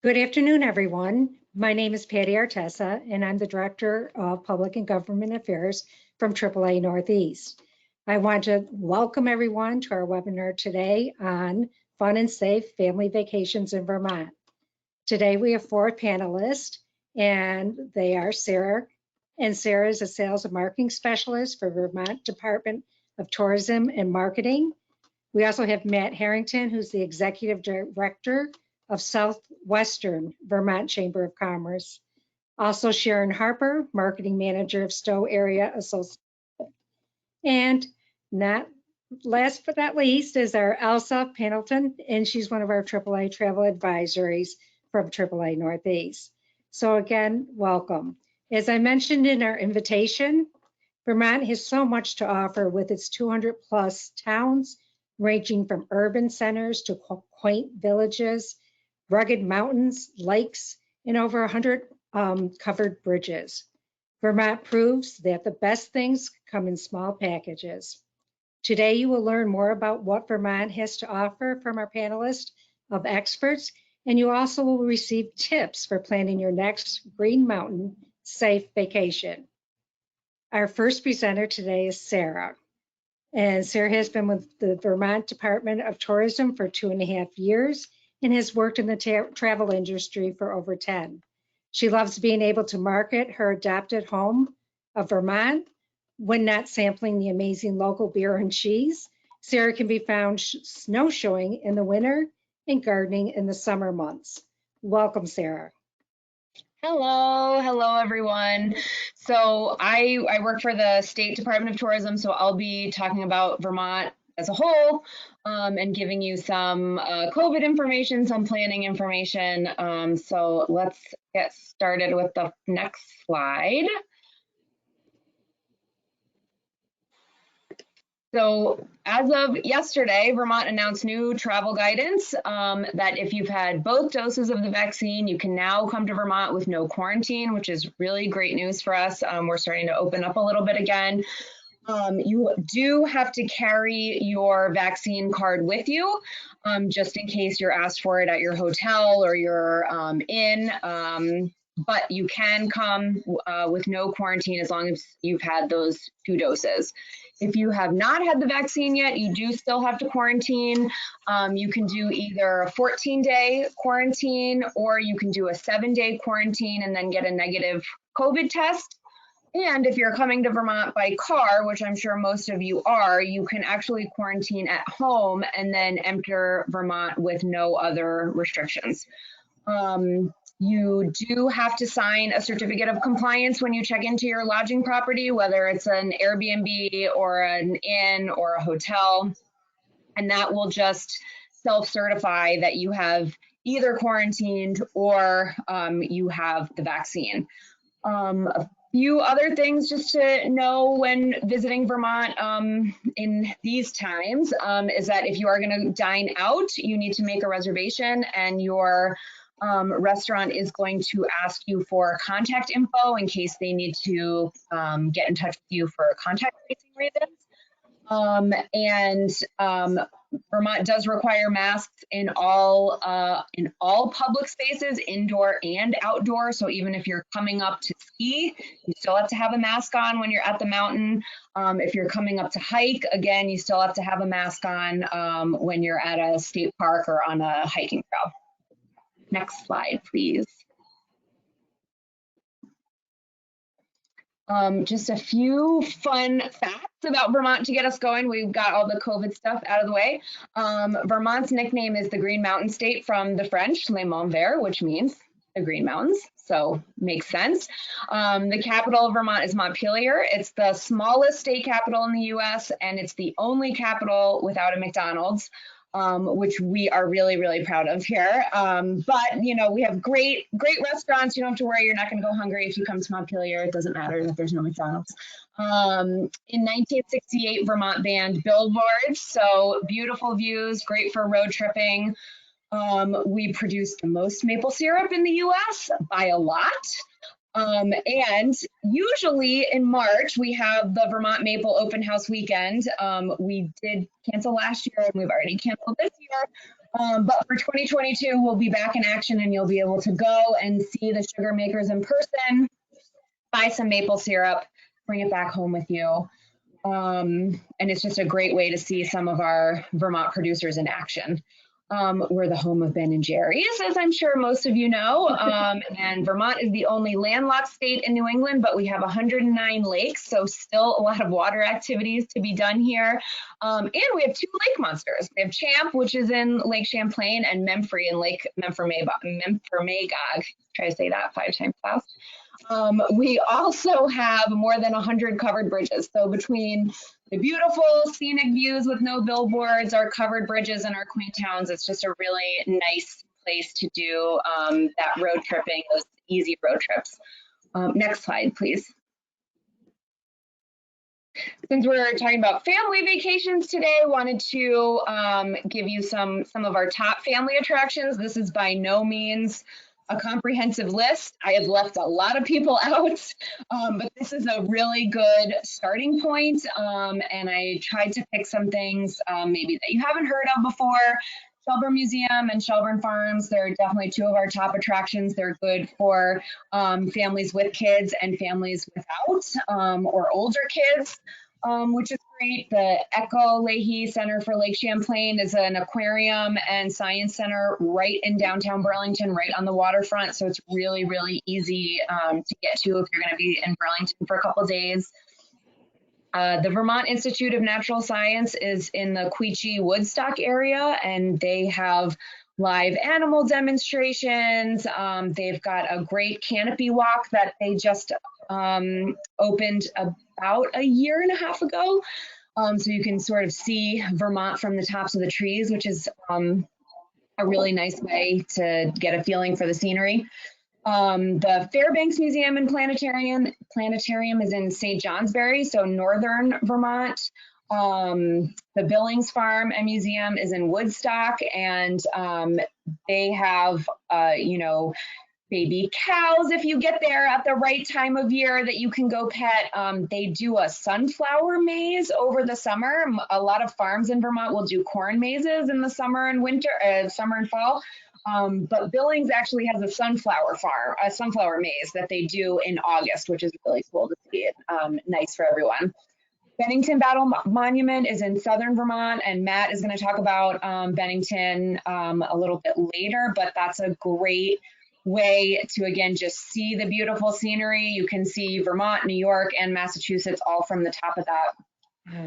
Good afternoon, everyone. My name is Patty Artessa, and I'm the Director of Public and Government Affairs from AAA Northeast. I want to welcome everyone to our webinar today on fun and safe family vacations in Vermont. Today we have 4 panelists, and they are Sarah. And Sarah is a sales and marketing specialist for Vermont Department of Tourism and Marketing. We also have Matt Harrington, who's the Executive Director of Southwestern Vermont Chamber of Commerce. Also Sharon Harper, Marketing Manager of Stow Area Association. And not last but not least is our Elsa Pendleton, and she's one of our AAA travel advisories from AAA Northeast. So again, welcome. As I mentioned in our invitation, Vermont has so much to offer with its 200 plus towns, ranging from urban centers to quaint villages, rugged mountains, lakes, and over 100 covered bridges. Vermont proves that the best things come in small packages. Today, you will learn more about what Vermont has to offer from our panelists of experts, and you also will receive tips for planning your next Green Mountain safe vacation. Our first presenter today is Sarah. And Sarah has been with the Vermont Department of Tourism for 2.5 years and has worked in the travel industry for over 10. She loves being able to market her adopted home of Vermont when not sampling the amazing local beer and cheese. Sarah can be found snowshoeing in the winter and gardening in the summer months. Welcome, Sarah. Hello everyone. So I work for the State Department of Tourism, so I'll be talking about Vermont as a whole and giving you some COVID information, some planning information. So let's get started with the next slide. So as of yesterday, Vermont announced new travel guidance that if you've had both doses of the vaccine, you can now come to Vermont with no quarantine, which is really great news for us. We're starting to open up a little bit again. You do have to carry your vaccine card with you, just in case you're asked for it at your hotel or your inn. But you can come with no quarantine as long as you've had those 2 doses. If you have not had the vaccine yet, you do still have to quarantine. You can do either a 14-day quarantine or you can do a 7-day quarantine and then get a negative COVID test. And if you're coming to Vermont by car, which I'm sure most of you are, you can actually quarantine at home and then enter Vermont with no other restrictions. You do have to sign a certificate of compliance when you check into your lodging property, whether it's an Airbnb or an inn or a hotel, and that will just self-certify that you have either quarantined or you have the vaccine. A few other things just to know when visiting Vermont in these times is that if you are going to dine out, you need to make a reservation, and your restaurant is going to ask you for contact info in case they need to get in touch with you for contact tracing reasons. Vermont does require masks in all public spaces, indoor and outdoor. So even if you're coming up to ski, you still have to have a mask on when you're at the mountain. If you're coming up to hike, again, you still have to have a mask on when you're at a state park or on a hiking trail. Next slide, please. Just a few fun facts about Vermont to get us going. We've got all the COVID stuff out of the way. Vermont's nickname is the Green Mountain State from the French, Les Monts Verts, which means the Green Mountains, so makes sense. The capital of Vermont is Montpelier. It's the smallest state capital in the US, and it's the only capital without a McDonald's. Which we are really, really proud of here. But, you know, we have great restaurants. You don't have to worry. You're not going to go hungry if you come to Montpelier. It doesn't matter that there's no McDonald's. In 1968, Vermont banned billboards. So beautiful views, great for road tripping. We produce the most maple syrup in the US by a lot. And usually in March, we have the Vermont Maple Open House Weekend. We did cancel last year and we've already canceled this year. But for 2022, we'll be back in action and you'll be able to go and see the sugar makers in person, buy some maple syrup, bring it back home with you. And it's just a great way to see some of our Vermont producers in action. We're the home of Ben and Jerry's, as I'm sure most of you know. And Vermont is the only landlocked state in New England, but we have 109 lakes, so still a lot of water activities to be done here. And we have 2 lake monsters. We have Champ, which is in Lake Champlain, and Memphrey in Lake Memphremagog. Try to say that 5 times fast. We also have more than 100 covered bridges. So between the beautiful scenic views with no billboards, our covered bridges, and our quaint towns, it's just a really nice place to do that road tripping, those easy road trips. Next slide, please. Since we're talking about family vacations today, I wanted to give you some of our top family attractions. This is by no means a comprehensive list. I have left a lot of people out, but this is a really good starting point. And I tried to pick some things maybe that you haven't heard of before. Shelburne Museum and Shelburne Farms, they're definitely 2 of our top attractions. They're good for families with kids and families without or older kids. Which is great. The Echo Leahy Center for Lake Champlain is an aquarium and science center right in downtown Burlington, right on the waterfront. So it's really, really easy to get to if you're going to be in Burlington for a couple days. The Vermont Institute of Natural Science is in the Quechee Woodstock area, and they have live animal demonstrations. They've got a great canopy walk that they just opened about a year and a half ago. So you can sort of see Vermont from the tops of the trees, which is a really nice way to get a feeling for the scenery. The Fairbanks Museum and Planetarium is in St. Johnsbury, so northern Vermont. The Billings Farm and Museum is in Woodstock, and they have, baby cows if you get there at the right time of year that you can go pet. They do a sunflower maze over the summer. A lot of farms in Vermont will do corn mazes in the summer and winter, summer and fall. But Billings actually has a sunflower maze that they do in August, which is really cool to see. It nice for everyone. Bennington Battle Monument is in southern Vermont, and Matt is going to talk about Bennington a little bit later, but that's a great way to, again, just see the beautiful scenery. You can see Vermont, New York, and Massachusetts all from the top of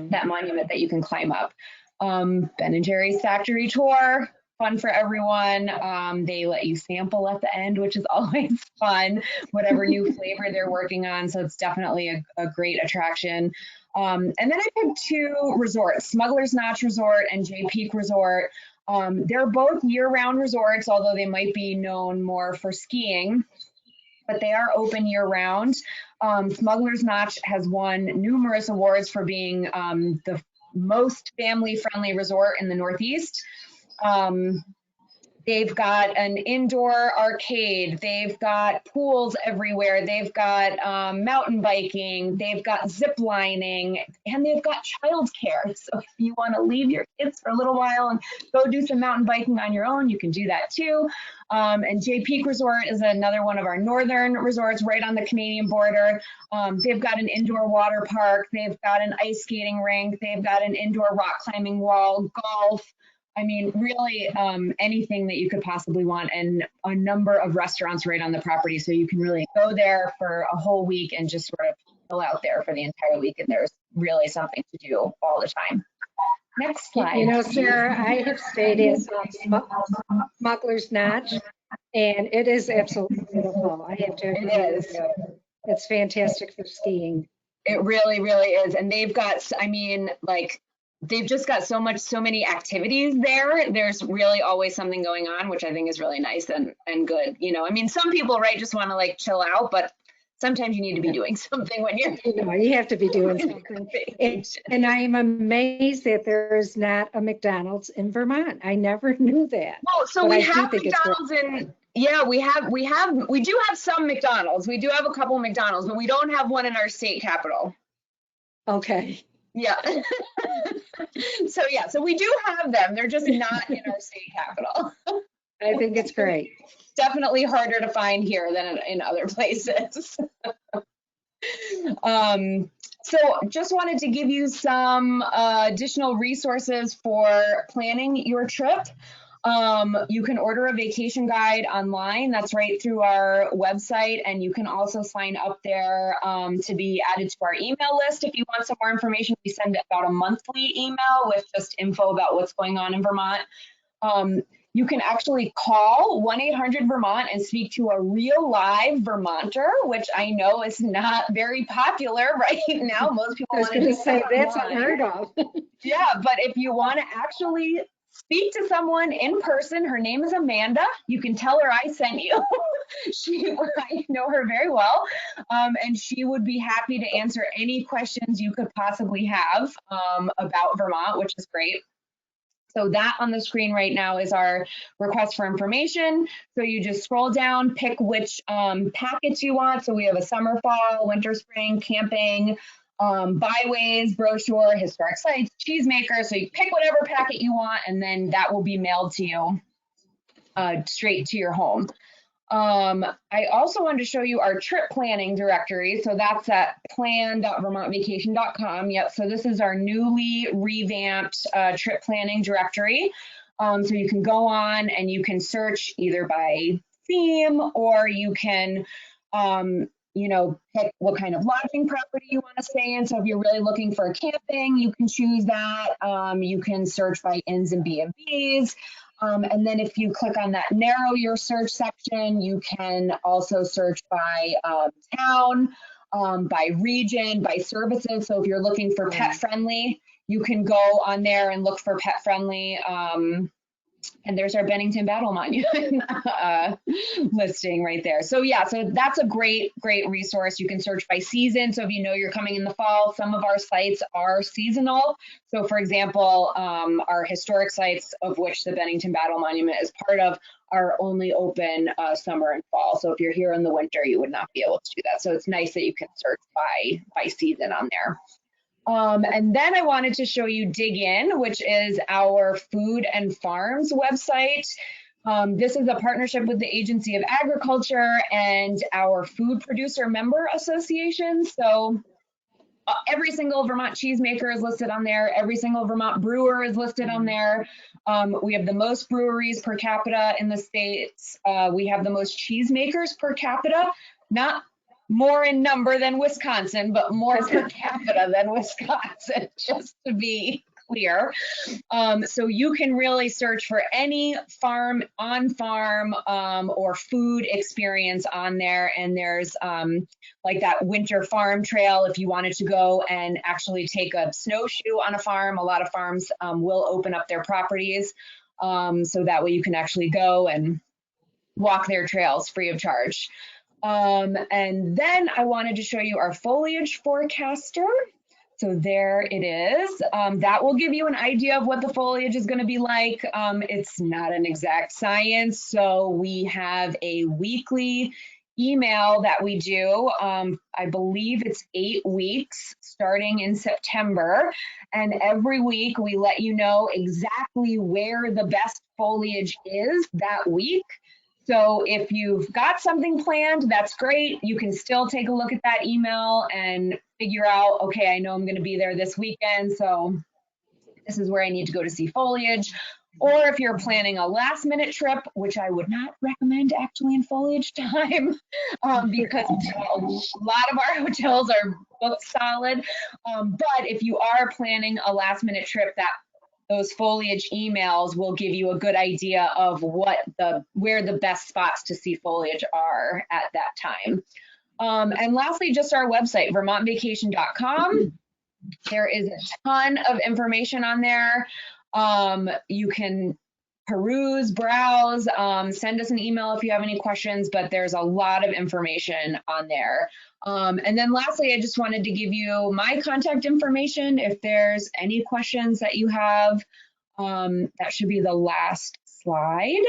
that monument that you can climb up. Ben and Jerry's factory tour, fun for everyone. They let you sample at the end, which is always fun, whatever new flavor they're working on. So it's definitely a great attraction. And then I picked 2 resorts, Smugglers Notch Resort and Jay Peak Resort. They're both year-round resorts, although they might be known more for skiing, but they are open year-round. Smugglers Notch has won numerous awards for being the most family-friendly resort in the Northeast. They've got an indoor arcade. They've got pools everywhere. They've got mountain biking. They've got zip lining, and they've got childcare. So if you want to leave your kids for a little while and go do some mountain biking on your own, you can do that too. And Jay Peak Resort is another one of our northern resorts right on the Canadian border. They've got an indoor water park. They've got an ice skating rink. They've got an indoor rock climbing wall, golf. I mean, really anything that you could possibly want, and a number of restaurants right on the property. So you can really go there for a whole week and just sort of chill out there for the entire week. And there's really something to do all the time. Next slide. You know, Sarah, I have stayed at Smuggler's Notch, and it is absolutely beautiful. I have to agree. It is. It's fantastic for skiing. It really, really is. And they've got, I mean, like, they've just got so many activities there. There's really always something going on, which I think is really nice and good. You know, I mean, some people, right, just want to like chill out, but sometimes you need to be doing something when you're, you have to be doing something. And I am amazed that there is not a McDonald's in Vermont. I never knew that. Well, so we have McDonald's in, yeah, we do have some McDonald's. We do have a couple McDonald's, but we don't have one in our state capital. Okay. Yeah. So we do have them. They're just not in our state capital. I think it's great. Definitely harder to find here than in other places. So just wanted to give you some additional resources for planning your trip. You can order a vacation guide online. That's right through our website. And you can also sign up there to be added to our email list. If you want some more information, we send about a monthly email with just info about what's going on in Vermont. You can actually call 1-800-VERMONT and speak to a real live Vermonter, which I know is not very popular right now. Most people want to say that's unheard of. Yeah, but if you want to actually speak to someone in person, her name is Amanda. You can tell her I sent you. I know her very well, and she would be happy to answer any questions you could possibly have about Vermont, which is great. So that on the screen right now is our request for information. So you just scroll down, pick which packets you want. So we have a summer, fall, winter, spring, camping, byways, brochure, historic sites, cheesemaker. So you pick whatever packet you want, and then that will be mailed to you straight to your home. I also wanted to show you our trip planning directory. So that's at plan.vermontvacation.com. Yep. So this is our newly revamped trip planning directory. So you can go on and you can search either by theme, or you can, pick what kind of lodging property you want to stay in. So if you're really looking for camping, you can choose that. You can search by inns and B&Bs. And then if you click on that narrow your search section, you can also search by town, by region, by services. So if you're looking for pet friendly, you can go on there and look for pet friendly. And there's our Bennington Battle Monument listing right there. So yeah, so that's a great resource. You can search by season. So if you know you're coming in the fall, some of our sites are seasonal. So for example, our historic sites, of which the Bennington Battle Monument is part of, are only open summer and fall. So if you're here in the winter, you would not be able to do that. So it's nice that you can search by season on there. And then I wanted to show you Dig In, which is our food and farms website. This is a partnership with the Agency of Agriculture and our food producer member association. So every single Vermont cheesemaker is listed on there. Every single Vermont brewer is listed on there. We have the most breweries per capita in the states. We have the most cheesemakers per capita, not more in number than Wisconsin, but more per capita than Wisconsin, just to be clear. So you can really search for any farm, on-farm, or food experience on there. And there's like that winter farm trail if you wanted to go and actually take a snowshoe on a farm. A lot of farms will open up their properties, so that way you can actually go and walk their trails free of charge. And then I wanted to show you our Foliage Forecaster. So there it is. That will give you an idea of what the foliage is going to be like. It's not an exact science. So we have a weekly email that we do. I believe it's 8 weeks starting in September. And every week we let you know exactly where the best foliage is that week. So if you've got something planned, that's great. You can still take a look at that email and figure out, okay, I know I'm going to be there this weekend, so this is where I need to go to see foliage. Or if you're planning a last minute trip, which I would not recommend actually in foliage time, because a lot of our hotels are booked solid. But if you are planning a last minute trip, those foliage emails will give you a good idea of where the best spots to see foliage are at that time. And lastly, just our website, vermontvacation.com. There is a ton of information on there. You can peruse, browse, send us an email if you have any questions, but there's a lot of information on there. And then lastly, I just wanted to give you my contact information. If there's any questions that you have, that should be the last slide.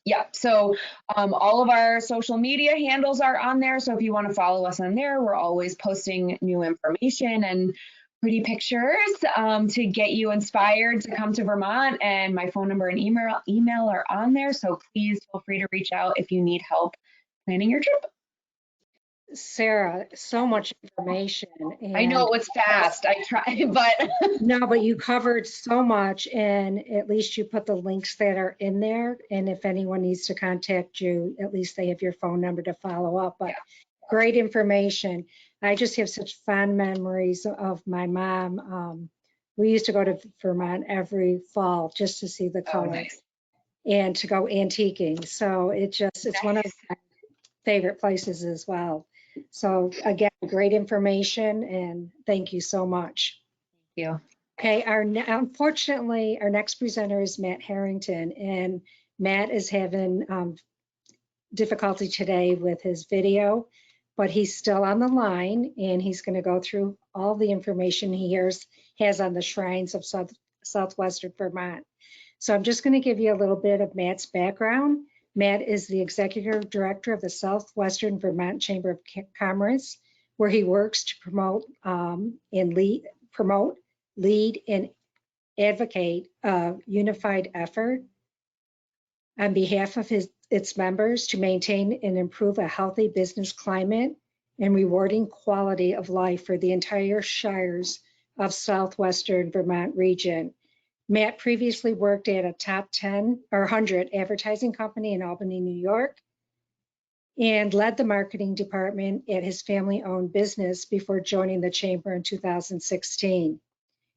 Yeah, so all of our social media handles are on there. So if you want to follow us on there, we're always posting new information and pretty pictures to get you inspired to come to Vermont. And my phone number and email are on there. So please feel free to reach out if you need help planning your trip. Sarah, so much information. I know And it was fast. I tried, but no, but you covered so much, and at least you put the links that are in there. And if anyone needs to contact you, at least they have your phone number to follow up. But great information. I just have such fond memories of my mom. We used to go to Vermont every fall just to see the colors nice. and to go antiquing. So it's one of my favorite places as well. So again, great information, and thank you so much. Thank you. Okay, unfortunately, our next presenter is Matt Harrington, and Matt is having difficulty today with his video, but he's still on the line, and he's going to go through all the information he has on the shrines of Southwestern Vermont. So I'm just going to give you a little bit of Matt's background. Matt is the executive director of the Southwestern Vermont Chamber of Commerce, where he works to promote lead and advocate a unified effort on behalf of its members to maintain and improve a healthy business climate and rewarding quality of life for the entire Shires of Southwestern Vermont region. Matt previously worked at a top 10 or 100 advertising company in Albany, New York, and led the marketing department at his family-owned business before joining the chamber in 2016.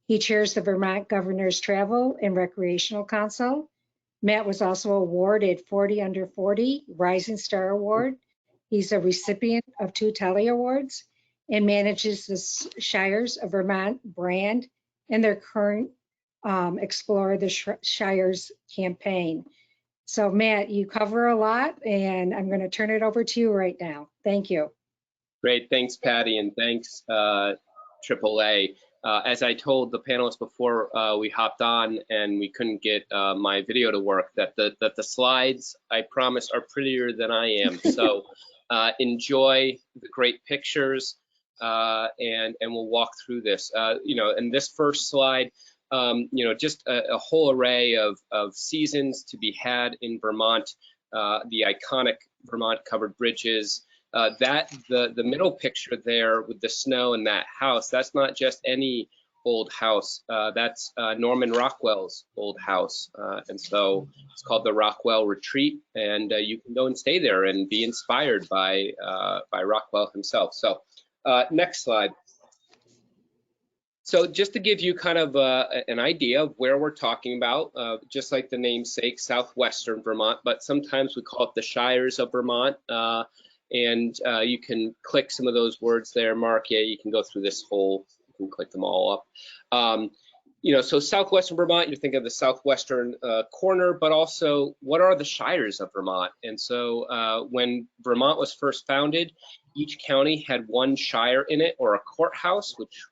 He chairs the Vermont Governor's Travel and Recreational Council. Matt was also awarded 40 Under 40 Rising Star Award. He's a recipient of 2 Telly Awards and manages the Shires of Vermont brand and their current Explore the Shires campaign. So Matt, you cover a lot, and I'm going to turn it over to you right now. Thank you. Great, thanks Patty, and thanks AAA. As I told the panelists before we hopped on and we couldn't get my video to work, that the slides, I promise, are prettier than I am. So enjoy the great pictures, and we'll walk through this. In this first slide, just a whole array of seasons to be had in Vermont, the iconic Vermont covered bridges. The middle picture there with the snow and that house, that's not just any old house. That's Norman Rockwell's old house. And so it's called the Rockwell Retreat, and you can go and stay there and be inspired by Rockwell himself. So next slide. So just to give you kind of an idea of where we're talking about, just like the namesake, Southwestern Vermont, but sometimes we call it the Shires of Vermont. And you can click some of those words there, Mark. Yeah, you can go through this whole, you can click them all up. So Southwestern Vermont, you think of the southwestern corner, but also what are the Shires of Vermont? And so when Vermont was first founded, each county had one shire in it, or a courthouse, which,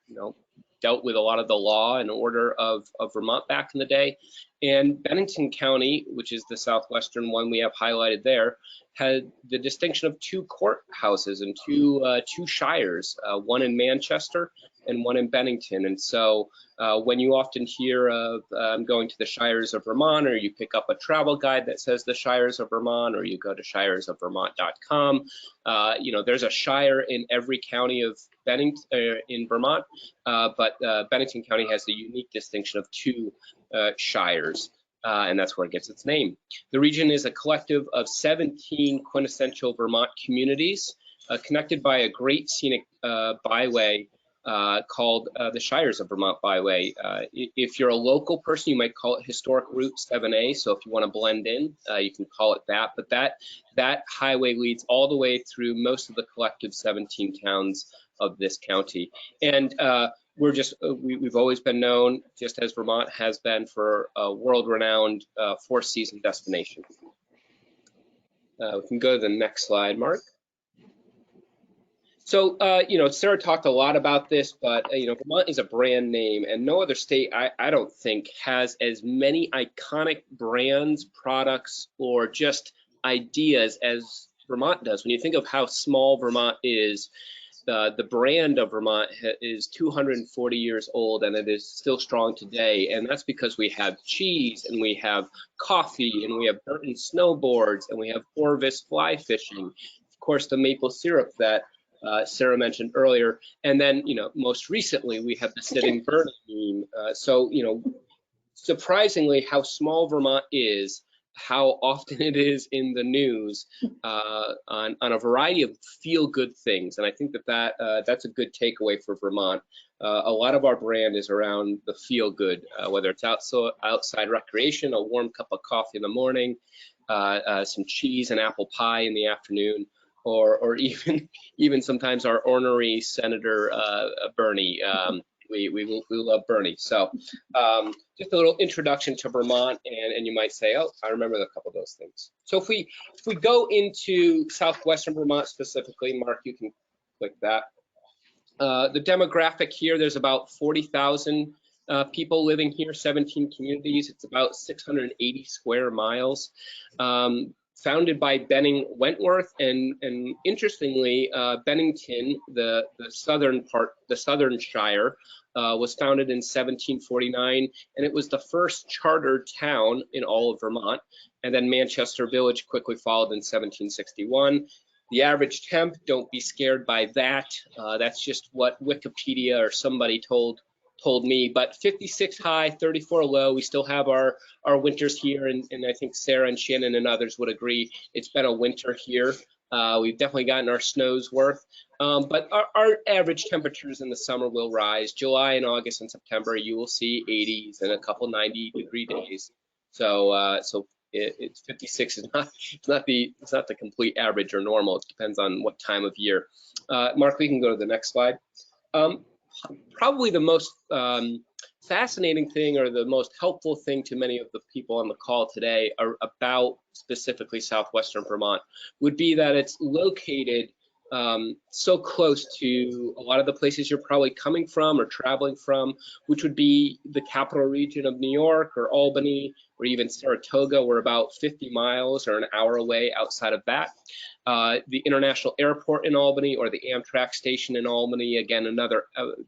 dealt with a lot of the law and order of Vermont back in the day. And Bennington County, which is the southwestern one we have highlighted there, had the distinction of 2 courthouses and two shires, one in Manchester and one in Bennington. And so when you often hear of going to the Shires of Vermont, or you pick up a travel guide that says the Shires of Vermont, or you go to shiresofvermont.com, there's a shire in every county of Bennington in Vermont, but Bennington County has the unique distinction of 2 shires. And that's where it gets its name. The region is a collective of 17 quintessential Vermont communities connected by a great scenic byway called the Shires of Vermont Byway. If you're a local person, you might call it Historic Route 7A. So if you want to blend in, you can call it that. But that highway leads all the way through most of the collective 17 towns of this county. And we've always been known, just as Vermont has been, for a world-renowned 4-season destination. We can go to the next slide, Mark. So, Sarah talked a lot about this, but, Vermont is a brand name, and no other state, I don't think, has as many iconic brands, products, or just ideas as Vermont does. When you think of how small Vermont is, the brand of Vermont is 240 years old, and it is still strong today. And that's because we have cheese, and we have coffee, and we have Burton snowboards, and we have Orvis fly fishing. Of course, the maple syrup that Sarah mentioned earlier. And then, most recently, we have the sitting Burning meme. Surprisingly, how small Vermont is, how often it is in the news on a variety of feel-good things. And I think that's a good takeaway for Vermont. A lot of our brand is around the feel-good, whether it's outside recreation, a warm cup of coffee in the morning, some cheese and apple pie in the afternoon, or even sometimes our ornery Senator Bernie. We love Bernie. So just a little introduction to Vermont, and you might say, oh, I remember a couple of those things. So if we go into Southwestern Vermont specifically, Mark, you can click that. The demographic here, there's about 40,000 people living here, 17 communities. It's about 680 square miles. Founded by Benning Wentworth, and interestingly, Bennington, the southern shire, was founded in 1749, and it was the first chartered town in all of Vermont. And then Manchester Village quickly followed in 1761. The average temp, don't be scared by that. That's just what Wikipedia or somebody told me, but 56 high, 34 low. We still have our winters here, and I think Sarah and Shannon and others would agree it's been a winter here. We've definitely gotten our snow's worth, but our average temperatures in the summer will rise. July and August and September, you will see 80s and a couple 90-degree days. So it's 56 is not the complete average or normal. It depends on what time of year. Mark, we can go to the next slide. Probably the most fascinating thing, or the most helpful thing to many of the people on the call today about specifically Southwestern Vermont would be that it's located so close to a lot of the places you're probably coming from or traveling from, which would be the capital region of New York or Albany or even Saratoga. We're about 50 miles or an hour away outside of that. The international airport in Albany, or the Amtrak station in Albany, again, another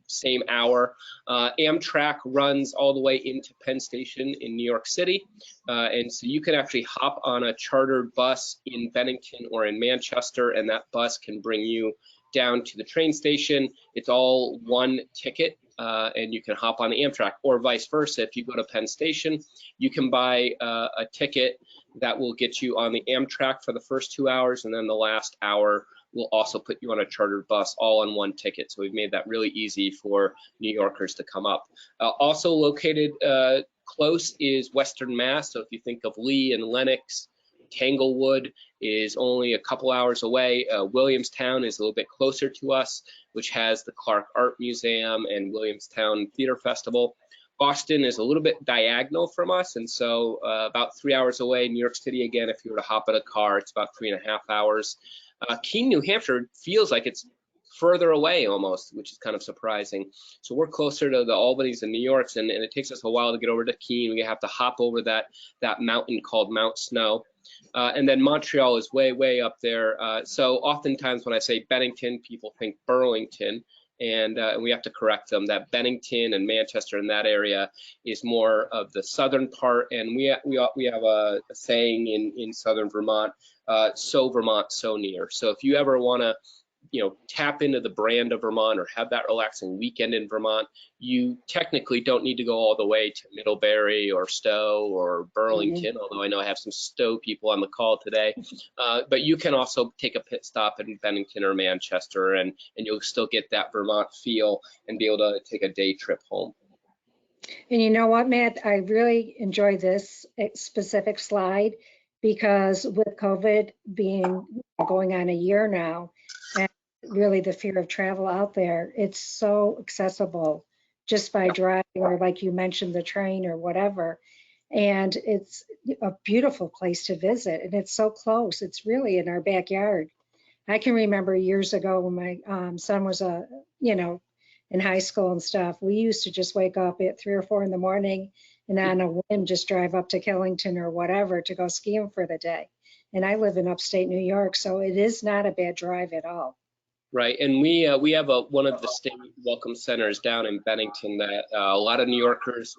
same hour. Amtrak runs all the way into Penn Station in New York City. And so you can actually hop on a chartered bus in Bennington or in Manchester, and that bus can bring you down to the train station. It's all one ticket, and you can hop on the Amtrak, or vice versa. If you go to Penn Station, you can buy a ticket that will get you on the Amtrak for the first 2 hours, and then the last hour will also put you on a chartered bus, all on one ticket. So we've made that really easy for New Yorkers to come up. Also located close is Western Mass. So if you think of Lee and Lenox, Tanglewood is only a couple hours away. Williamstown is a little bit closer to us, which has the Clark Art Museum and Williamstown Theater Festival. Boston is a little bit diagonal from us, and so about 3 hours away. New York City, again, if you were to hop in a car, it's about 3.5 hours. Keene, New Hampshire feels like it's further away almost, which is kind of surprising. So we're closer to the Albanys and New Yorks, and it takes us a while to get over to Keene. We have to hop over that mountain called Mount Snow. And then Montreal is way, way up there. So oftentimes when I say Bennington, people think Burlington. And we have to correct them that Bennington and Manchester in that area is more of the southern part. And we have a saying in southern Vermont, so Vermont, so near. So if you ever want to, tap into the brand of Vermont or have that relaxing weekend in Vermont, you technically don't need to go all the way to Middlebury or Stow or Burlington, although I know I have some Stow people on the call today. But you can also take a pit stop in Bennington or Manchester, and you'll still get that Vermont feel and be able to take a day trip home. And you know what, Matt, I really enjoy this specific slide, because with COVID going on a year now, and really the fear of travel out there, it's so accessible just by driving, or like you mentioned, the train or whatever. And it's a beautiful place to visit, and it's so close. It's really in our backyard. I can remember years ago when my son was in high school and stuff, we used to just wake up at 3 or 4 in the morning and on a whim just drive up to Killington or whatever to go skiing for the day. And I live in upstate New York, so it is not a bad drive at all. Right, and we have one of the state welcome centers down in Bennington that a lot of New Yorkers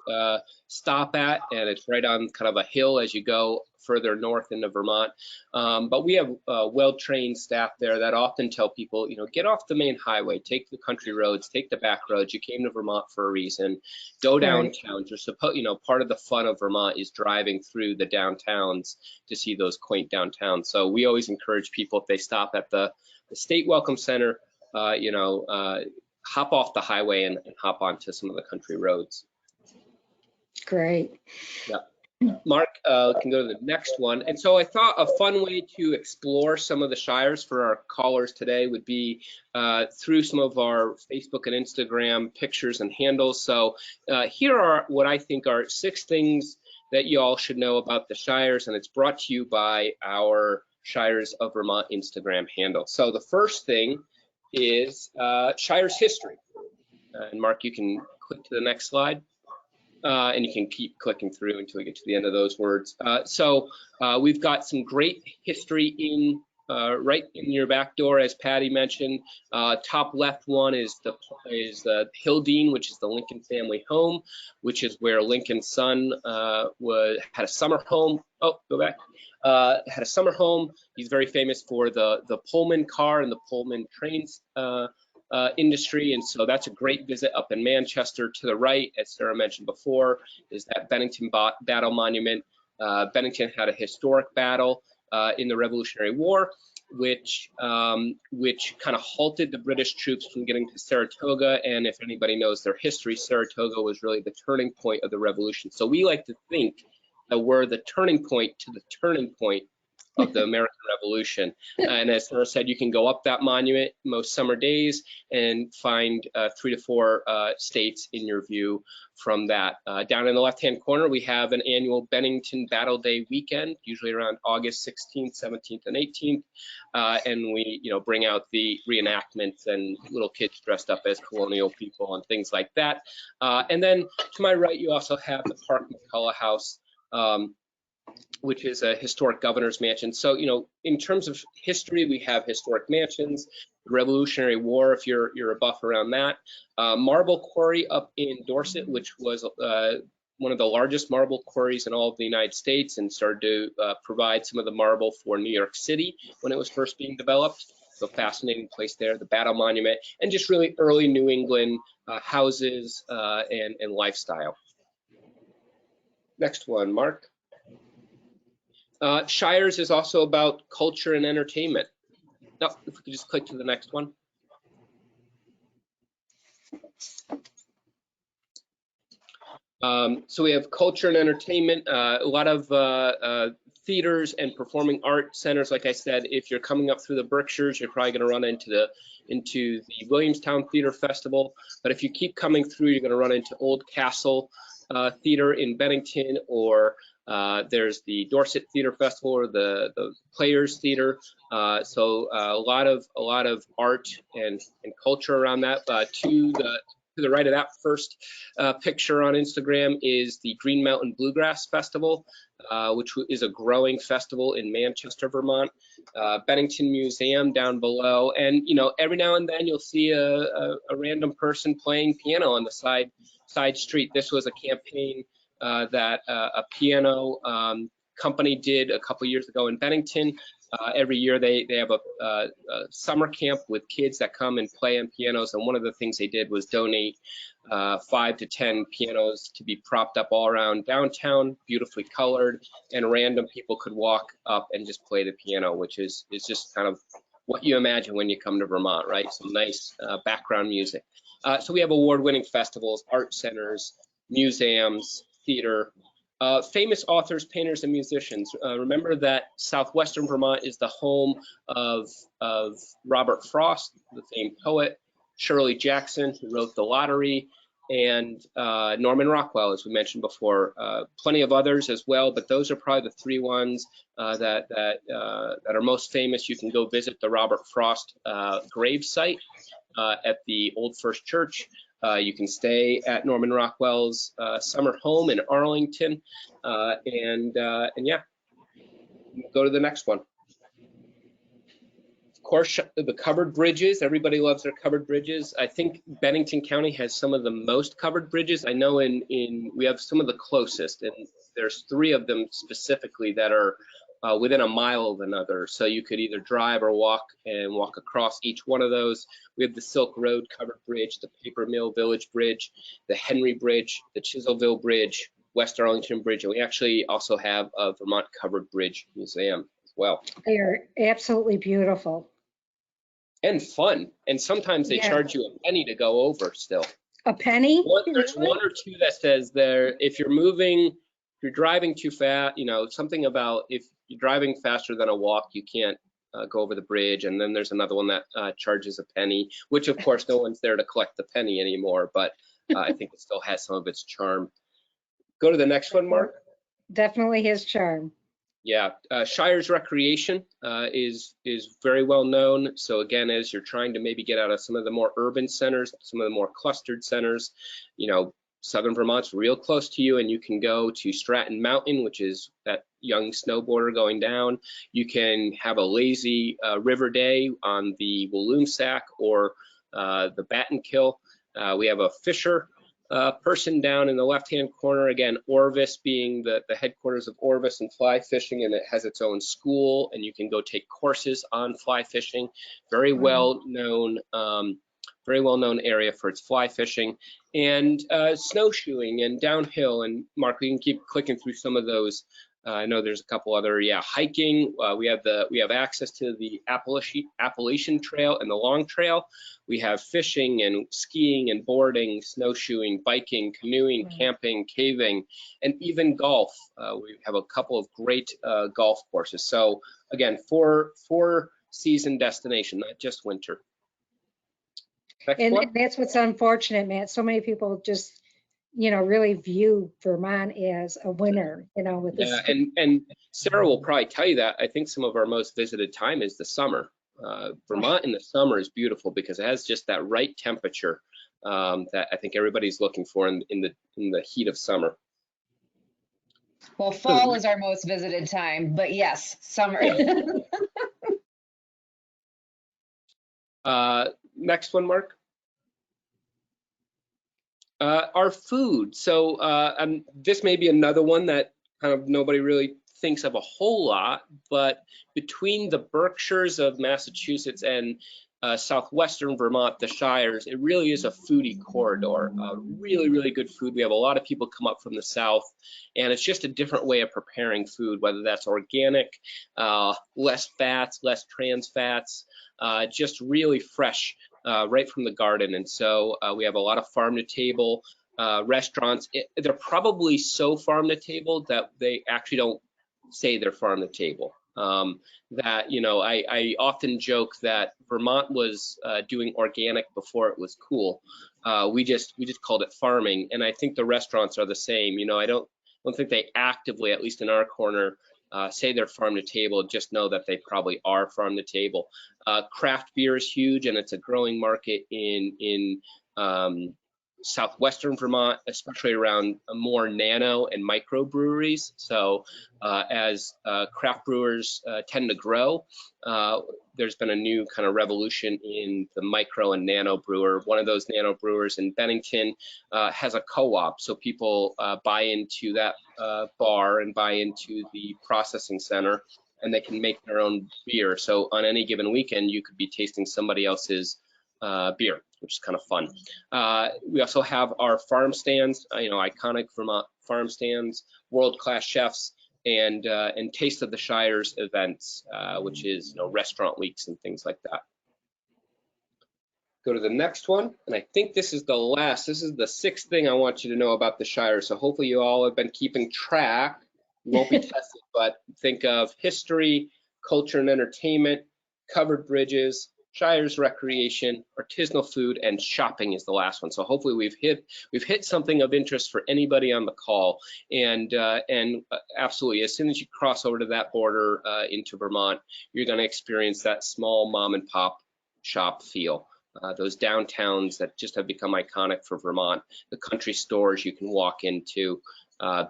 stop at, and it's right on kind of a hill as you go further north into Vermont. But we have well-trained staff there that often tell people, get off the main highway, take the country roads, take the back roads. You came to Vermont for a reason. Go downtown. You're supposed, part of the fun of Vermont is driving through the downtowns to see those quaint downtowns. So we always encourage people, if they stop at the State Welcome Center, hop off the highway and hop onto some of the country roads. Great. Yeah. Mark can go to the next one. And so I thought a fun way to explore some of the shires for our callers today would be through some of our Facebook and Instagram pictures and handles. So here are what I think are 6 things that you all should know about the shires, and it's brought to you by our Shires of Vermont Instagram handle. So the first thing is Shires history. And Mark, you can click to the next slide. And you can keep clicking through until we get to the end of those words. So we've got some great history in right in your back door, as Patty mentioned. Top left one is the Hildene, which is the Lincoln family home, which is where Lincoln's son had a summer home. Oh, go back. Had a summer home. He's very famous for the Pullman car and the Pullman trains industry, and so that's a great visit up in Manchester. To the right, as Sarah mentioned before, is that Bennington Battle Monument. Bennington had a historic battle in the Revolutionary War, which kind of halted the British troops from getting to Saratoga. And if anybody knows their history, Saratoga was really the turning point of the Revolution. So we like to think that we're the turning point to the turning point of the American Revolution. And as Sarah said, you can go up that monument most summer days and find 3 to 4 states in your view from that. Down in the left-hand corner, we have an annual Bennington Battle Day weekend, usually around August 16th, 17th, and 18th. And we, bring out the reenactments and little kids dressed up as colonial people and things like that. And then to my right, you also have the Park McCullough House, which is a historic governor's mansion. So, in terms of history, we have historic mansions, the Revolutionary War, if you're a buff around that, marble quarry up in Dorset, which was one of the largest marble quarries in all of the United States and started to provide some of the marble for New York City when it was first being developed. So fascinating place there, the Battle Monument, and just really early New England houses and lifestyle. Next one, Mark. Shires is also about culture and entertainment. No, if we could just click to the next one. So we have culture and entertainment, a lot of theaters and performing art centers. Like I said, if you're coming up through the Berkshires, you're probably going to run into the Williamstown Theater Festival. But if you keep coming through, you're going to run into Old Castle Theater in Bennington, or there's the Dorset Theater Festival, or the Players Theater. So a lot of art and culture around that. To the right of that first picture on Instagram is the Green Mountain Bluegrass Festival, which is a growing festival in Manchester, Vermont. Bennington Museum down below, and every now and then you'll see a random person playing piano on the side street. This was a campaign that a piano company did a couple years ago in Bennington. Every year they have a summer camp with kids that come and play on pianos, and one of the things they did was donate 5 to 10 pianos to be propped up all around downtown, beautifully colored, and random people could walk up and just play the piano, which is just kind of what you imagine when you come to Vermont, right? Some nice background music. So we have award-winning festivals, art centers, museums, theater, famous authors, painters, and musicians. Remember that Southwestern Vermont is the home of Robert Frost, the famed poet, Shirley Jackson, who wrote The Lottery, and Norman Rockwell, as we mentioned before. Plenty of others as well, but those are probably the three ones that are most famous. You can go visit the Robert Frost grave site at the Old First Church. You can stay at Norman Rockwell's summer home in Arlington, and yeah, go to the next one. Of course, the covered bridges. Everybody loves their covered bridges. I think Bennington County has some of the most covered bridges. I know we have some of the closest, and there's 3 of them specifically that are within a mile of another. So you could either drive or walk across each one of those. We have the Silk Road covered bridge, the Paper Mill Village Bridge, the Henry Bridge, the Chiselville Bridge, West Arlington Bridge, and we actually also have a Vermont Covered Bridge Museum as well. They are absolutely beautiful. And fun. And sometimes they charge you a penny to go over still. A penny? There's 1 or 2 that says there, if you're driving too fast, something about if you're driving faster than a walk, you can't go over the bridge. And then there's another one that charges a penny, which of course no one's there to collect the penny anymore, but I think it still has some of its charm. Go to the next one, Mark. Definitely his charm. Yeah, Shires Recreation is very well known. So again, as you're trying to maybe get out of some of the more urban centers, some of the more clustered centers, Southern Vermont's real close to you, and you can go to Stratton Mountain, which is that young snowboarder going down. You can have a lazy river day on the Walloomsac or the Battenkill. We have a fisher person down in the left-hand corner, again, Orvis being the headquarters of Orvis and fly fishing, and it has its own school, and you can go take courses on fly fishing. Very well known area for its fly fishing and snowshoeing and downhill. And Mark, you can keep clicking through some of those. I know there's a couple other, hiking. We have access to the Appalachian Trail and the Long Trail. We have fishing and skiing and boarding, snowshoeing, biking, canoeing, camping, caving, and even golf. We have a couple of great golf courses. So again, four season destination, not just winter. And that's what's unfortunate, Matt. So many people just really view Vermont as a winner, with this. Yeah, and Sarah will probably tell you that. I think some of our most visited time is the summer. Vermont in the summer is beautiful because it has just that right temperature that I think everybody's looking for in the heat of summer. Well, fall is our most visited time, but yes, summer. Next one, Mark. Our food. So this may be another one that kind of nobody really thinks of a whole lot, but between the Berkshires of Massachusetts and Southwestern Vermont, the Shires, it really is a foodie corridor. Really, really good food. We have a lot of people come up from the south, and it's just a different way of preparing food, whether that's organic, less fats, less trans fats, just really fresh, right from the garden. And so we have a lot of farm to table restaurants. They're probably so farm to table that they actually don't say they're farm to table. I often joke that Vermont was doing organic before it was cool. We just called it farming, and I think the restaurants are the same. I don't think they actively, at least in our corner, say they're farm to table. Just know that they probably are farm to table. Craft beer is huge, and it's a growing market in Southwestern Vermont, especially around more nano and micro breweries. So as craft brewers tend to grow, there's been a new kind of revolution in the micro and nano brewer. One of those nano brewers in Bennington has a co-op, so people buy into that bar and buy into the processing center, and they can make their own beer. So on any given weekend, you could be tasting somebody else's beer, which is kind of fun. We also have our farm stands, iconic Vermont farm stands, world-class chefs, and Taste of the Shires events, which is restaurant weeks and things like that. Go to the next one, and I think this is the last. This is the 6th thing I want you to know about the Shire. So hopefully you all have been keeping track. You won't be tested, but think of history, culture and entertainment, covered bridges, Shires, recreation, artisanal food, and shopping is the last one. So hopefully we've hit something of interest for anybody on the call. And absolutely, as soon as you cross over to that border into Vermont, you're going to experience that small mom and pop shop feel. Those downtowns that just have become iconic for Vermont, the country stores you can walk into,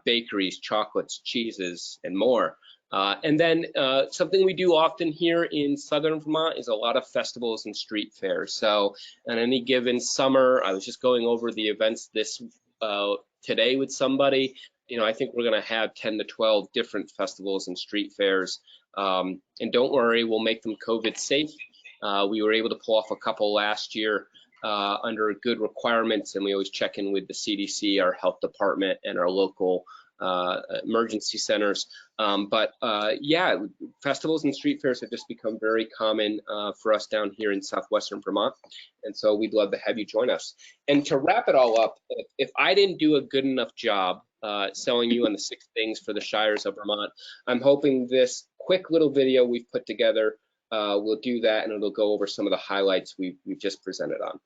bakeries, chocolates, cheeses, and more. And then something we do often here in Southern Vermont is a lot of festivals and street fairs. So on any given summer, I was just going over the events today with somebody. You know, I think we're going to have 10 to 12 different festivals and street fairs. And don't worry, we'll make them COVID safe. We were able to pull off a couple last year under good requirements, and we always check in with the CDC, our health department, and our local emergency centers. Yeah, festivals and street fairs have just become very common for us down here in Southwestern Vermont. And so we'd love to have you join us. And to wrap it all up, if I didn't do a good enough job selling you on the 6 things for the Shires of Vermont, I'm hoping this quick little video we've put together will do that, and it'll go over some of the highlights we've just presented on.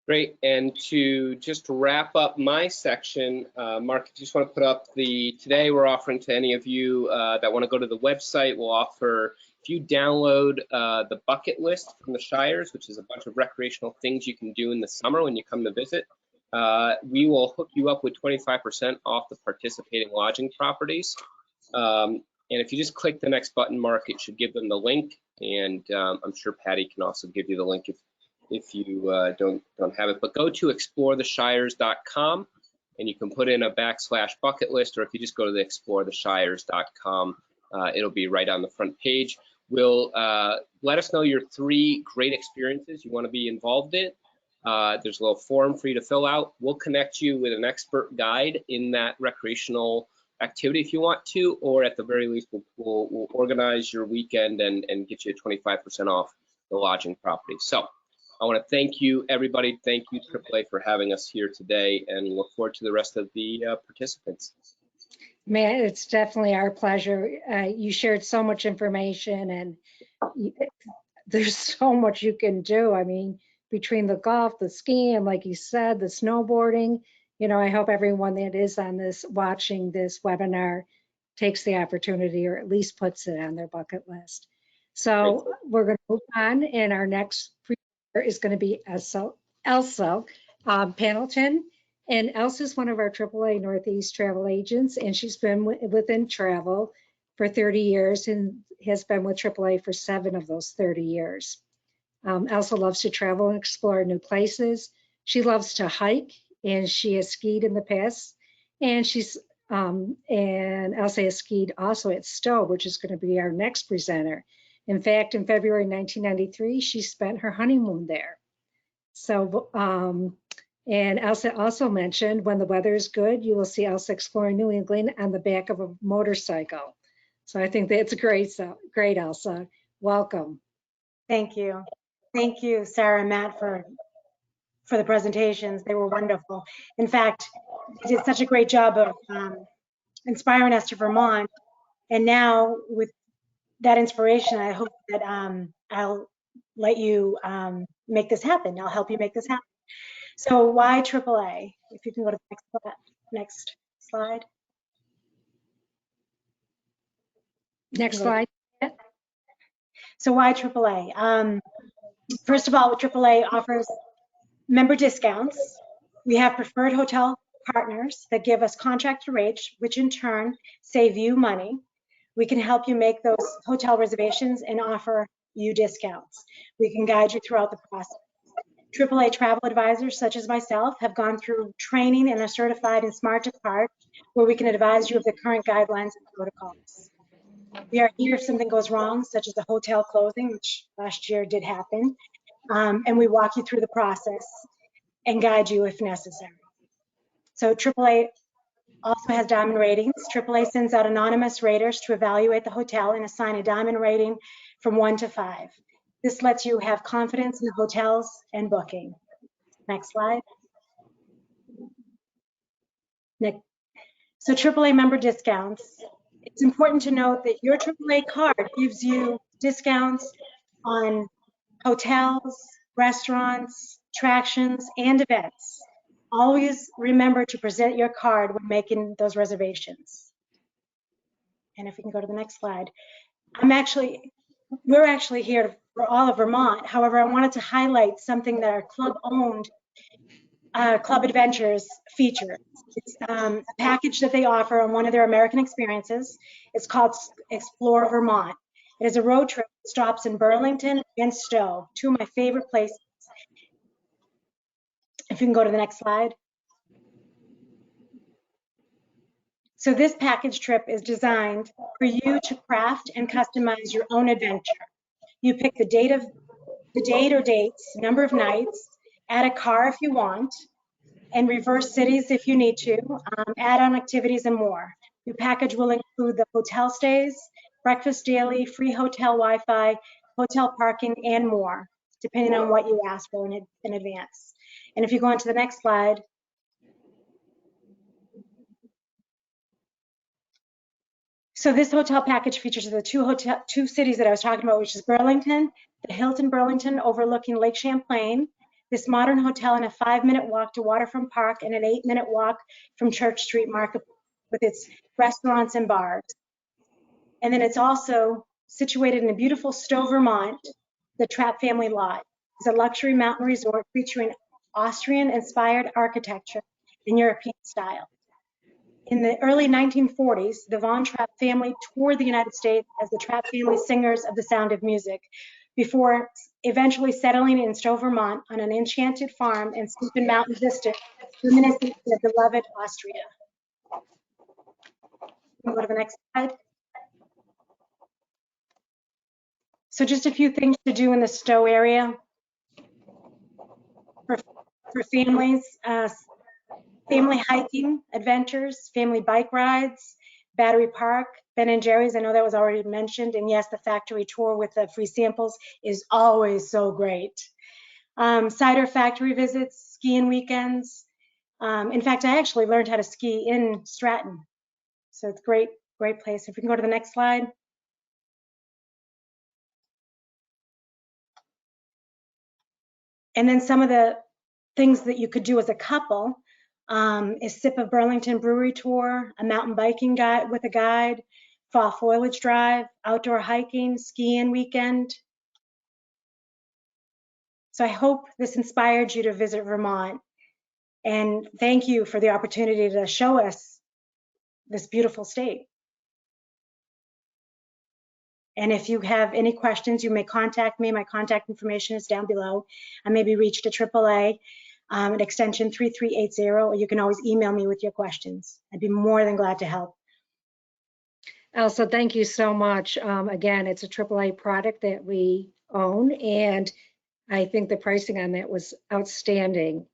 Great, and to just wrap up my section, Mark, if you just want to put up today we're offering to any of you that want to go to the website, we'll offer, if you download the bucket list from the Shires, which is a bunch of recreational things you can do in the summer when you come to visit, we will hook you up with 25% off the participating lodging properties. And if you just click the next button, Mark, it should give them the link, and I'm sure Patty can also give you the link if you don't have it. But go to exploretheshires.com, and you can put in a /bucket list, or if you just go to the exploretheshires.com, it'll be right on the front page. We'll let us know your 3 great experiences you want to be involved in. There's a little form for you to fill out. We'll connect you with an expert guide in that recreational activity if you want to, or at the very least, we'll organize your weekend and get you 25% off the lodging property. So I want to thank you, everybody. Thank you, AAA, for having us here today, and look forward to the rest of the participants. Man, it's definitely our pleasure. You shared so much information, and there's so much you can do. I mean, between the golf, the skiing, like you said, the snowboarding, I hope everyone that is on this, watching this webinar, takes the opportunity or at least puts it on their bucket list. So we're going to move on, and our next presenter is going to be Elsa Panelton. And Elsa is one of our AAA Northeast travel agents, and she's been within travel for 30 years and has been with AAA for 7 of those 30 years. Elsa loves to travel and explore new places. She loves to hike, and she has skied in the past. And and Elsa has skied also at Stow, which is going to be our next presenter. In fact, in February 1993, she spent her honeymoon there. So, and Elsa also mentioned when the weather is good, you will see Elsa exploring New England on the back of a motorcycle. So I think that's great, Elsa. Welcome. Thank you. Thank you, Sarah and Matt, for the presentations. They were wonderful. In fact, you did such a great job of inspiring us to Vermont. And now with that inspiration, I hope that I'll let you make this happen. I'll help you make this happen. So why AAA? If you can go to the next slide. Next slide. So why AAA? First of all, AAA offers member discounts. We have preferred hotel partners that give us contractor rates, which in turn save you money. We can help you make those hotel reservations and offer you discounts. We can guide you throughout the process. AAA travel advisors, such as myself, have gone through training and are certified in Smart Depart, where we can advise you of the current guidelines and protocols. We are here if something goes wrong, such as a hotel closing, which last year did happen, and we walk you through the process and guide you if necessary. So AAA also has diamond ratings. AAA sends out anonymous raters to evaluate the hotel and assign a diamond rating from 1 to 5. This lets you have confidence in the hotels and booking. Next slide. Next. So AAA member discounts. It's important to note that your AAA card gives you discounts on hotels, restaurants, attractions, and events. Always remember to present your card when making those reservations. And if we can go to the next slide. We're actually here for all of Vermont. However, I wanted to highlight something that our club-owned Club Adventures feature. It's a package that they offer on one of their American experiences. It's called Explore Vermont. It is a road trip that stops in Burlington and Stow, 2 of my favorite places. If you can go to the next slide. So this package trip is designed for you to craft and customize your own adventure. You pick the date or dates, number of nights, add a car if you want, and reverse cities if you need to, add on activities and more. Your package will include the hotel stays, breakfast daily, free hotel Wi-Fi, hotel parking, and more, depending on what you ask for in advance. And if you go on to the next slide. So this hotel package features the two cities that I was talking about, which is Burlington, the Hilton Burlington overlooking Lake Champlain, this modern hotel and a 5-minute walk to Waterfront Park and an 8-minute walk from Church Street Market with its restaurants and bars. And then it's also situated in a beautiful Stow, Vermont, the Trapp Family Lodge. It's a luxury mountain resort featuring Austrian-inspired architecture in European style. In the early 1940s, the Von Trapp family toured the United States as the Trapp family singers of the Sound of Music, before eventually settling in Stow, Vermont on an enchanted farm and steep in mountain vista, reminiscent of their beloved Austria. Go to the next slide. So just a few things to do in the Stow area for families. Family hiking adventures, family bike rides, Battery Park, Ben & Jerry's, I know that was already mentioned, and yes, the factory tour with the free samples is always so great. Cider factory visits, skiing weekends. In fact, I actually learned how to ski in Stratton, so it's great place. If we can go to the next slide. And then some of the things that you could do as a couple is Sip of Burlington Brewery Tour, a mountain biking guide with a guide, fall foliage drive, outdoor hiking, skiing weekend. So I hope this inspired you to visit Vermont. And thank you for the opportunity to show us this beautiful state. And if you have any questions, you may contact me. My contact information is down below. I may be reached at AAA at extension 3380, or you can always email me with your questions. I'd be more than glad to help. Elsa, thank you so much. Again, it's a AAA product that we own, and I think the pricing on that was outstanding.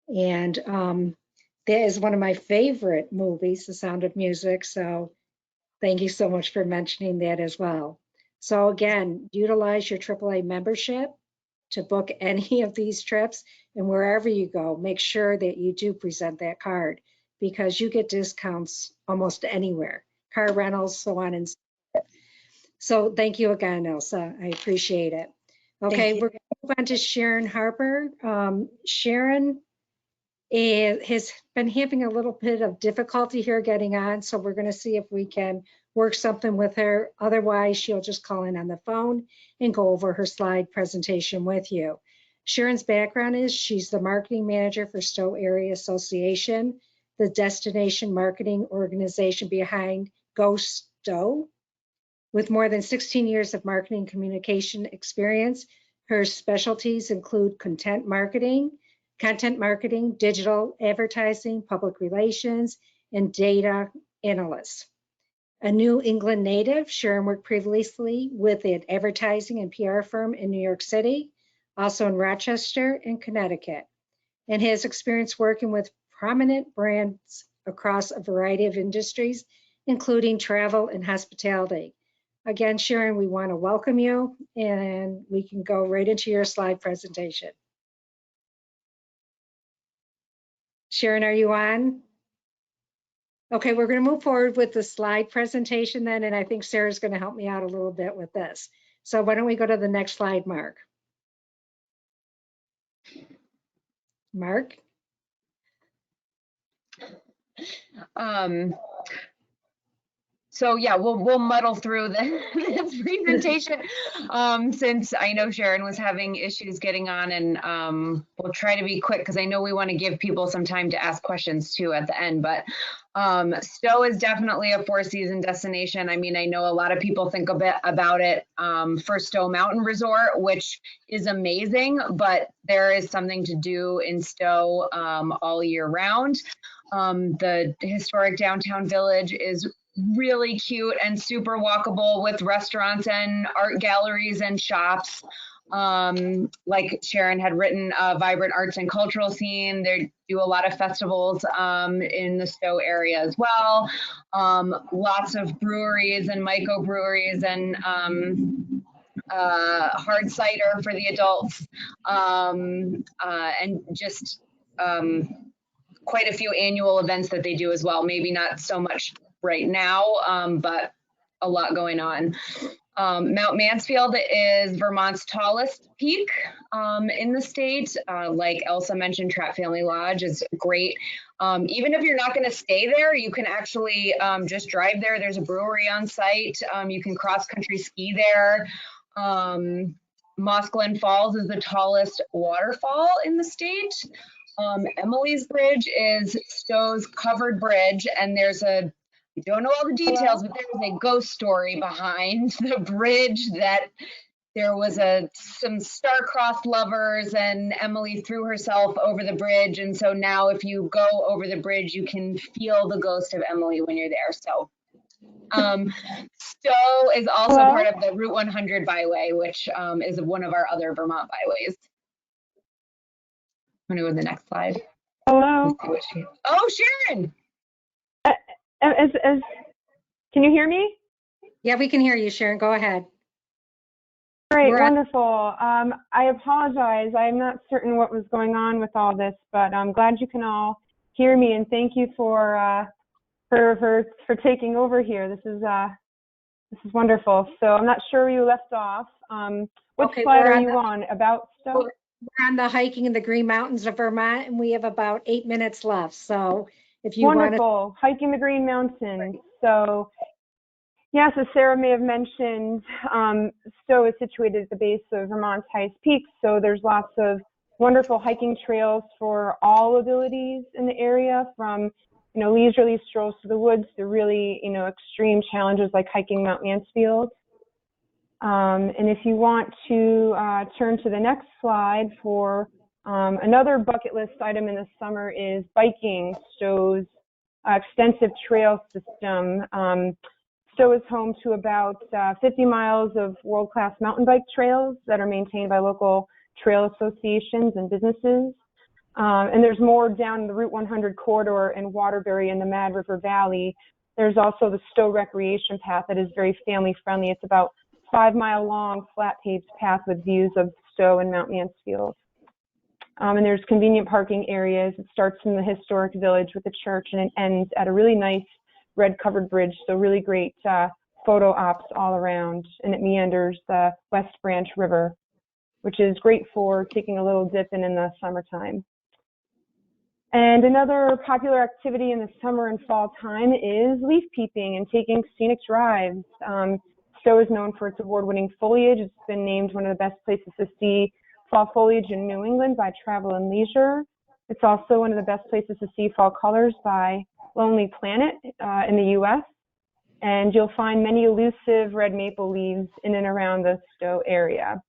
And that is one of my favorite movies, The Sound of Music. So thank you so much for mentioning that as well. So again, utilize your AAA membership to book any of these trips, and wherever you go, make sure that you do present that card, because you get discounts almost anywhere, car rentals, so on and so forth. So thank you again, Elsa. I appreciate it. Okay, we're going to move on to Sharon Harper. Sharon has been having a little bit of difficulty here getting on, so we're going to see if we can work something with her. Otherwise, she'll just call in on the phone and go over her slide presentation with you. Sharon's background is she's the marketing manager for Stow Area Association, the destination marketing organization behind Go Stow. With more than 16 years of marketing communication experience, her specialties include content marketing, digital advertising, public relations, and data analysts. A New England native, Sharon worked previously with an advertising and PR firm in New York City, also in Rochester and Connecticut, and has experience working with prominent brands across a variety of industries, including travel and hospitality. Again, Sharon, we want to welcome you, and we can go right into your slide presentation. Sharon, are you on? Okay, we're going to move forward with the slide presentation then, and I think Sarah's going to help me out a little bit with this. So why don't we go to the next slide, Mark? Mark? So yeah, we'll muddle through this presentation since I know Sharon was having issues getting on, and we'll try to be quick because I know we want to give people some time to ask questions too at the end. But Stow is definitely a four-season destination. I mean, I know a lot of people think a bit about it for Stow Mountain Resort, which is amazing, but there is something to do in Stow all year round. The historic downtown village is really cute and super walkable with restaurants and art galleries and shops. Like Sharon had written, a vibrant arts and cultural scene. They do a lot of festivals in the Stow area as well. Lots of breweries and microbreweries and hard cider for the adults, and just quite a few annual events that they do as well. Maybe not so much right now, but a lot going on. Mount Mansfield is Vermont's tallest peak in the state. Like Elsa mentioned, Trapp Family Lodge is great. Even if you're not going to stay there, you can actually just drive there. There's a brewery on site. You can cross-country ski there. Mosclen Falls is the tallest waterfall in the state. Emily's Bridge is Stow's covered bridge, and there's a, I don't know all the details, but there's a ghost story behind the bridge that there was some star-crossed lovers, and Emily threw herself over the bridge, and so now if you go over the bridge, you can feel the ghost of Emily when you're there. So Stow is also part of the Route 100 byway, which is one of our other Vermont byways. I'm gonna go to the next slide. Hello. Oh, Sharon. Can you hear me? Yeah, we can hear you, Sharon. Go ahead. Great, wonderful. I apologize. I'm not certain what was going on with all this, but I'm glad you can all hear me, and thank you for taking over here. This is wonderful. So I'm not sure where you left off. What slide are you on? About Stow? we're on the hiking in the Green Mountains of Vermont, and we have about 8 minutes left. So if you want to. Wonderful. Hiking the Green Mountains. So, yes, as Sarah may have mentioned, Stow is situated at the base of Vermont's highest peaks. So there's lots of wonderful hiking trails for all abilities in the area, from leisurely strolls to the woods to really, extreme challenges like hiking Mount Mansfield. And if you want to turn to the next slide for another bucket list item in the summer is biking. Stow's extensive trail system. Stow is home to about 50 miles of world-class mountain bike trails that are maintained by local trail associations and businesses. And there's more down the Route 100 corridor in Waterbury in the Mad River Valley. There's also the Stow Recreation Path that is very family friendly. It's about 5-mile long, flat paved path with views of Stow and Mount Mansfield. And there's convenient parking areas. It starts in the historic village with the church and it ends at a really nice red covered bridge. So really great photo ops all around. And it meanders the West Branch River, which is great for taking a little dip in the summertime. And another popular activity in the summer and fall time is leaf peeping and taking scenic drives. Stow is known for its award-winning foliage. It's been named one of the best places to see fall foliage in New England by Travel and Leisure. It's also one of the best places to see fall colors by Lonely Planet in the U.S. And you'll find many elusive red maple leaves in and around the Stow area.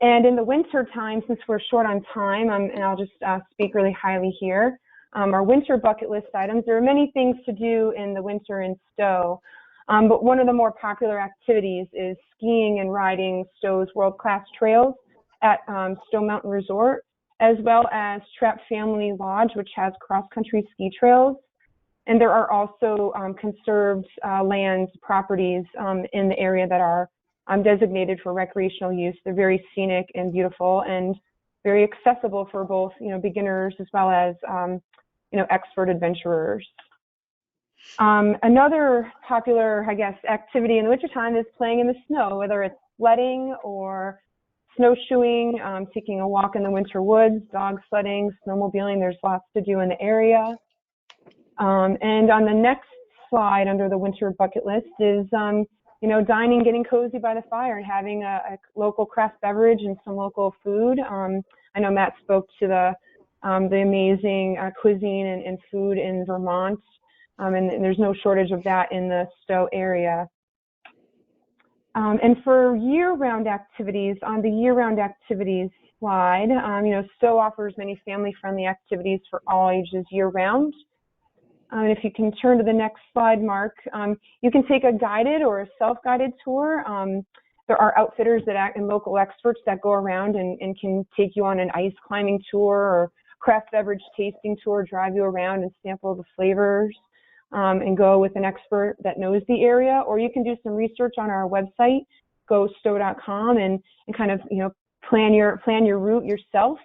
And in the winter time, since we're short on time, and I'll just speak really highly here, our winter bucket list items, there are many things to do in the winter in Stow, but one of the more popular activities is skiing and riding Stow's world-class trails at Stow Mountain Resort, as well as Trapp Family Lodge, which has cross-country ski trails. And there are also conserved land properties in the area that are designated for recreational use. They're very scenic and beautiful and very accessible for both, beginners as well as, expert adventurers. Another popular, activity in the wintertime is playing in the snow, whether it's sledding or snowshoeing, taking a walk in the winter woods, dog sledding, snowmobiling. There's lots to do in the area. And on the next slide under the winter bucket list is, dining, getting cozy by the fire and having a local craft beverage and some local food. I know Matt spoke to the amazing cuisine and food in Vermont, and there's no shortage of that in the Stow area. And for year-round activities, on the year-round activities slide, Stow offers many family-friendly activities for all ages year-round. And if you can turn to the next slide, Mark, you can take a guided or a self-guided tour. There are outfitters and local experts that go around and can take you on an ice climbing tour or craft beverage tasting tour, drive you around and sample the flavors, and go with an expert that knows the area. Or you can do some research on our website, gostow.com, and kind of plan your route yourself.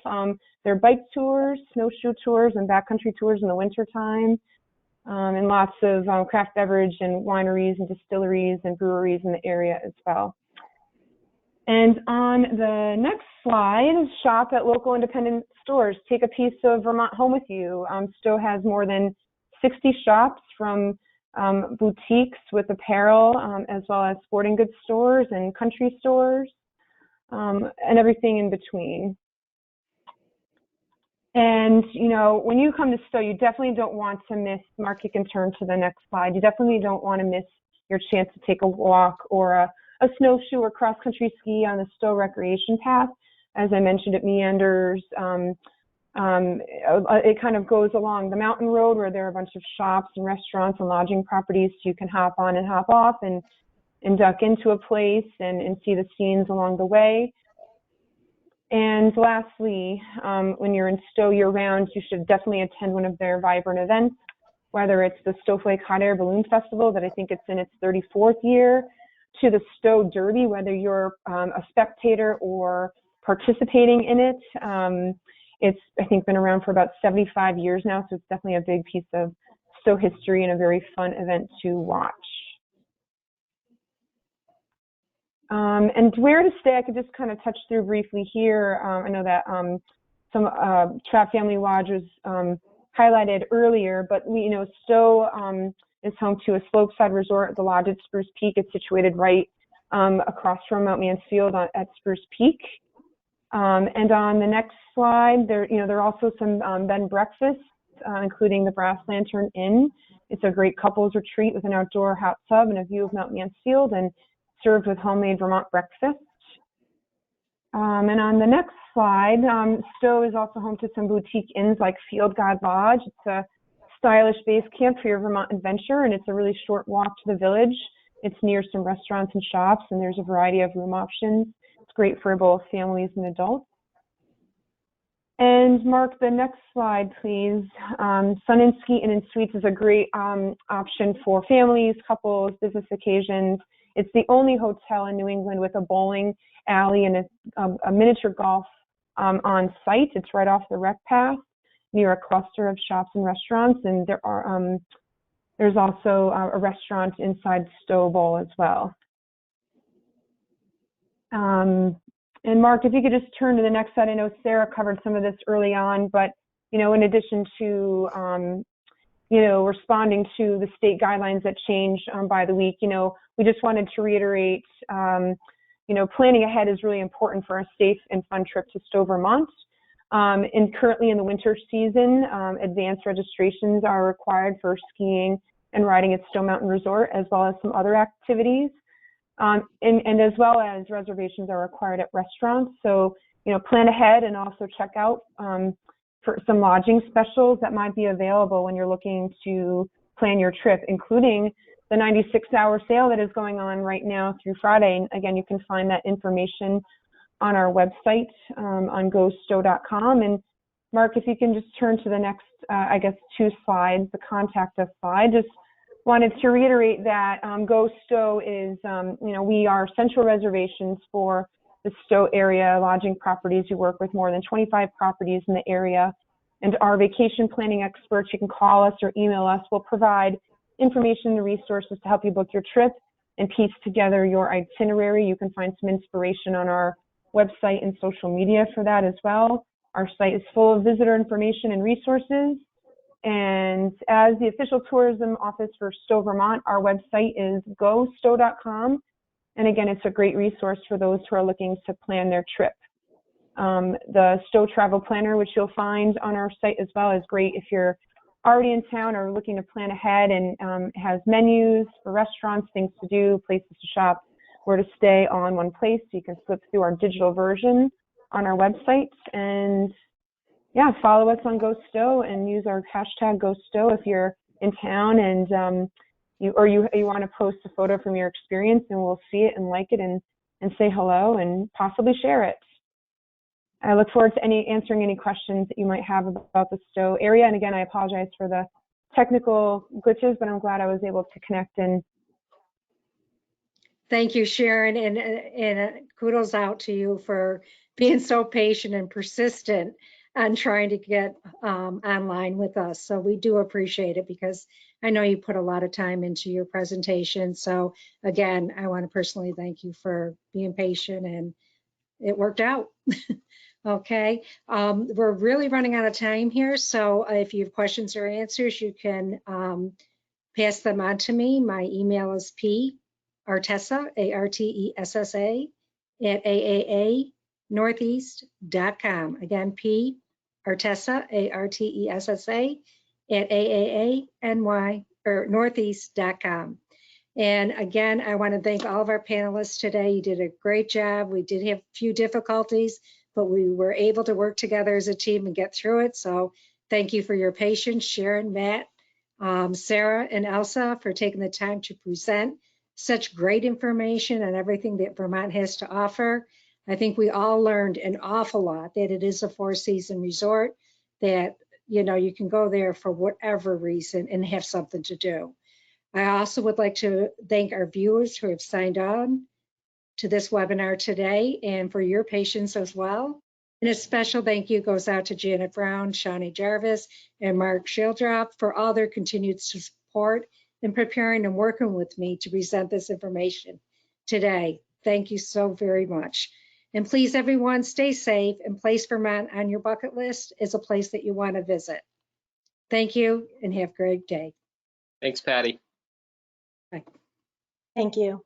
There are bike tours, snowshoe tours, and backcountry tours in the wintertime. And lots of craft beverage and wineries and distilleries and breweries in the area as well. And on the next slide, shop at local independent stores. Take a piece of Vermont home with you. Stow has more than 60 shops, from boutiques with apparel, as well as sporting goods stores and country stores, and everything in between. And, when you come to Stow, you definitely don't want to miss, Mark, you can turn to the next slide. You definitely don't want to miss your chance to take a walk or a snowshoe or cross-country ski on the Stow Recreation Path. As I mentioned, it meanders. It kind of goes along the mountain road where there are a bunch of shops and restaurants and lodging properties, so you can hop on and hop off and duck into a place and see the scenes along the way. And lastly, when you're in Stow year-round, you should definitely attend one of their vibrant events, whether it's the Snowflake Hot Air Balloon Festival, that I think it's in its 34th year, to the Stow Derby, whether you're a spectator or participating in it. It's, I think, been around for about 75 years now, so it's definitely a big piece of Stow history and a very fun event to watch. And where to stay, I could just kind of touch through briefly here. I know that some Trapp Family Lodge was highlighted earlier, but Stow is home to a slopeside resort, the Lodge at Spruce Peak. It's situated right across from Mount Mansfield at Spruce Peak. And on the next slide, there are also some bed and breakfasts, including the Brass Lantern Inn. It's a great couples retreat with an outdoor hot tub and a view of Mount Mansfield, and served with homemade Vermont breakfast. And on the next slide, Stow is also home to some boutique inns like Field God Lodge. It's a stylish base camp for your Vermont adventure, and it's a really short walk to the village. It's near some restaurants and shops, and there's a variety of room options. It's great for both families and adults. And Mark, the next slide, please. Sun and Ski Inn and Suites is a great option for families, couples, business occasions. It's the only hotel in New England with a bowling alley and a miniature golf on site. It's right off the rec path near a cluster of shops and restaurants, and there's also a restaurant inside Stow Bowl as well. And Mark, if you could just turn to the next slide. I know Sarah covered some of this early on, but in addition to responding to the state guidelines that change by the week, we just wanted to reiterate, planning ahead is really important for a safe and fun trip to Stow, Vermont. And currently in the winter season, advanced registrations are required for skiing and riding at Stow Mountain Resort, as well as some other activities. And as well as reservations are required at restaurants. So, plan ahead and also check out for some lodging specials that might be available when you're looking to plan your trip, including the 96-hour sale that is going on right now through Friday. And again, you can find that information on our website on gostow.com. And Mark, if you can just turn to the next, 2 slides, the contact us slide. Just wanted to reiterate that Go Stow is, we are central reservations for the Stow area lodging properties. We work with more than 25 properties in the area, and our vacation planning experts, you can call us or email us, will provide information and resources to help you book your trip and piece together your itinerary. You can find some inspiration on our website and social media for that as well. Our site is full of visitor information and resources. And as the official tourism office for Stow, Vermont, our website is gostow.com. And again, it's a great resource for those who are looking to plan their trip. The Stow Travel Planner, which you'll find on our site as well, is great if you're already in town or looking to plan ahead, and has menus for restaurants, things to do, places to shop, where to stay all in one place. So you can flip through our digital version on our website. And yeah, follow us on Go Stow and use our hashtag Go Stow if you're in town and you want to post a photo from your experience, and we'll see it and like it and say hello and possibly share it. I look forward to answering any questions that you might have about the Stow area. And again, I apologize for the technical glitches, but I'm glad I was able to connect in. Thank you, Sharon, and kudos out to you for being so patient and persistent on trying to get online with us. So we do appreciate it, because I know you put a lot of time into your presentation. So again, I want to personally thank you for being patient, and it worked out. Okay, we're really running out of time here. So if you have questions or answers, you can pass them on to me. My email is Artessa, Artessa, at AAANortheast.com. Again, Artessa, Artessa, at Northeast.com. And again, I want to thank all of our panelists today. You did a great job. We did have a few difficulties, but we were able to work together as a team and get through it. So thank you for your patience, Sharon, Matt, Sarah, and Elsa, for taking the time to present such great information and everything that Vermont has to offer. I think we all learned an awful lot, that it is a 4-season resort, that you can go there for whatever reason and have something to do. I also would like to thank our viewers who have signed on to this webinar today, and for your patience as well. And a special thank you goes out to Janet Brown, Shawnee Jarvis, and Mark Shildrop for all their continued support in preparing and working with me to present this information today. Thank you so very much. And please, everyone, stay safe and place Vermont on your bucket list as a place that you want to visit. Thank you and have a great day. Thanks, Patty. Bye. Thank you.